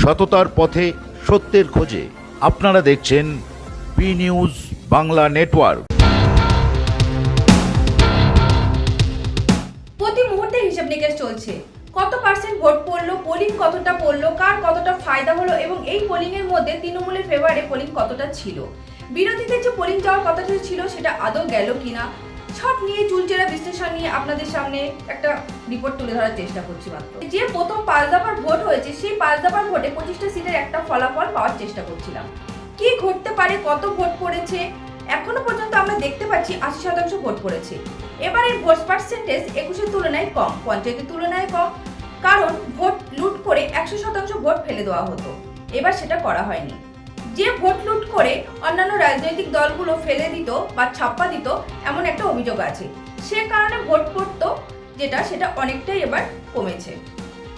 সততার পথে সত্যের খোঁজে। আপনারা দেখছেন বি নিউজ বাংলা নেটওয়ার্ক। প্রতি মুহূর্তে হিসাব নিকেশ চলছে। কত পার্সেন্ট ভোট পড়লো, পোলিং কতটা পড়লো, কার কতটা ফায়দা হলো এবং এই পোলিং এর মধ্যে তৃণমূলের ফেভারে পোলিং কতটা ছিল, বিরোধীদের যে পোলিং যাওয়ার কথাটা ছিল সেটা আদৌ গেল কিনা, সব নিয়ে চুলচেরা বিশ্লেষণ নিয়ে আপনাদের সামনে একটা রিপোর্ট তুলে ধরার চেষ্টা করছি। মাত্র যে প্রথম 5 দফার ভোট হয়েছে সেই 5 দফার ভোটে 25টা সিটের একটা ফলাফল পাওয়ার চেষ্টা করছিলাম। কি ঘটতে পারে, কত ভোট পড়েছে, এখনো পর্যন্ত আমরা দেখতে পাচ্ছি 80% ভোট পড়েছে। এবারের ভোট পার্সেন্টেজ 21-এর তুলনায় কম, পঞ্চায়েতের তুলনায় কম, কারণ ভোট লুট করে 100% ভোট ফেলে দেওয়া হতো। এবার সেটা করা হয়নি। যে ভোট লুট করে অন্যান্য রাজনৈতিক দলগুলো ফেলে দিত বা ছাপ্পা দিত এমন একটা অভিযোগ আছে, সে কারণে ভোট পড়তো সেটা অনেকটাই এবার কমেছে।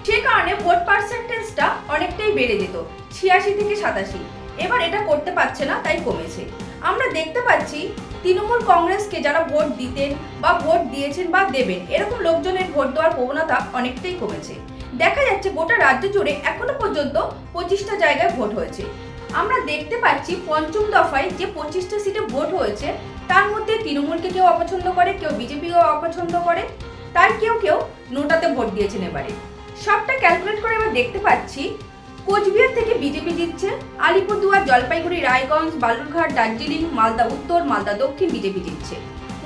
সে কারণে ভোট পার্সেন্টেজটা অনেকটাই বেড়ে যেত 86 থেকে 87। এবার এটা করতে পারছে না, তাই কমেছে। আমরা দেখতে পাচ্ছি তৃণমূল কংগ্রেসকে যারা ভোট দিতেন বা ভোট দিয়েছেন বা দেবেন এরকম লোকজনের ভোট দেওয়ার প্রবণতা অনেকটাই কমেছে। দেখা যাচ্ছে গোটা রাজ্য জুড়ে এখনো পর্যন্ত 25টা জায়গায় ভোট হয়েছে। আমরা দেখতে পাচ্ছি পঞ্চম দফায় যে 25টা সিটে ভোট হয়েছে তার মধ্যে তৃণমূলকে কেউ অপছন্দ করে, কেউ বিজেপিকেও অপছন্দ করে, তাই কেউ কেউ নোটাতে ভোট দিয়েছেন। এবারে সবটা ক্যালকুলেট করে এবার দেখতে পাচ্ছি কোচবিহার থেকে বিজেপি জিতছে, আলিপুরদুয়ার, জলপাইগুড়ি, রায়গঞ্জ, বালুরঘাট, দার্জিলিং, মালদা উত্তর, মালদা দক্ষিণ বিজেপি জিতছে।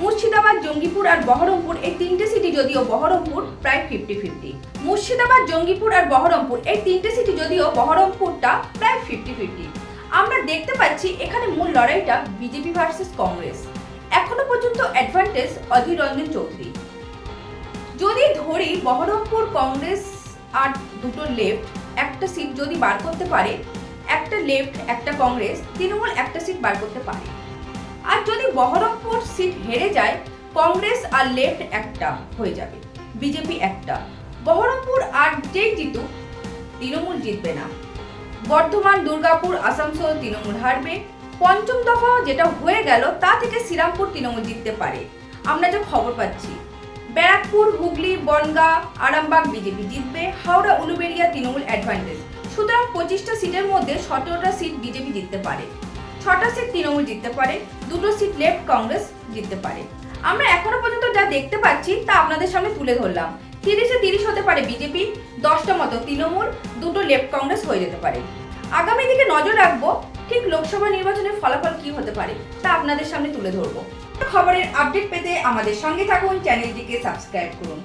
মুর্শিদাবাদ, জঙ্গিপুর আর বহরমপুর এই তিনটে সিটি যদিও বহরমপুর প্রায় 50-50। মুর্শিদাবাদ, জঙ্গিপুর আর বহরমপুর এই তিনটে সিটি যদিও বহরমপুরটা প্রায় 50-50। আমরা দেখতে পাচ্ছি এখানে মূল লড়াইটা বিজেপি ভার্সেস কংগ্রেস। এখনো পর্যন্ত অ্যাডভান্টেজ অধীর রঞ্জন চৌধুরী। যদি ধরি বহরমপুর কংগ্রেস আর দুটো লেফট একটা সিট যদি বার করতে পারে, একটা লেফট একটা কংগ্রেস, তৃণমূল একটা সিট বার করতে পারে। আর যদি বহরমপুর সিট হেরে যায় কংগ্রেস আর লেফট একটা হয়ে যাবে, বিজেপি একটা। বহরমপুর আর যেই জিতুক তৃণমূল জিতবে না। বর্ধমান, দুর্গাপুর, আসানসোল তৃণমূল হারবে। পঞ্চম দফা যেটা হয়ে গেল তা থেকে শ্রীরামপুর তৃণমূল জিততে পারে, আমরা যে খবর পাচ্ছি। ব্যারাকপুর, হুগলি, বনগাঁ, আরামবাগ বিজেপি জিতবে। হাওড়া, উলুবেড়িয়া তৃণমূল অ্যাডভান্টেজ। সুতরাং 25টা সিটের মধ্যে 17টা সিট বিজেপি জিততে পারে, 6টা সিট তৃণমূল জিততে পারে, 2টো সিট লেফট কংগ্রেস জিততে পারে। আমরা এখনো পর্যন্ত যা দেখতে পাচ্ছি তা আপনাদের সামনে তুলে ধরলাম। 30-এ 30 হতে পারে বিজেপি, 10টা মতো তৃণমূল, 2টো লেফট কংগ্রেস হয়ে যেতে পারে। আগামী দিকে নজর রাখবো ঠিক লোকসভা নির্বাচনের ফলাফল কি হতে পারে তা আপনাদের সামনে তুলে ধরবো। খবরের আপডেট পেতে আমাদের সঙ্গে থাকুন, চ্যানেলটিকে সাবস্ক্রাইব করুন।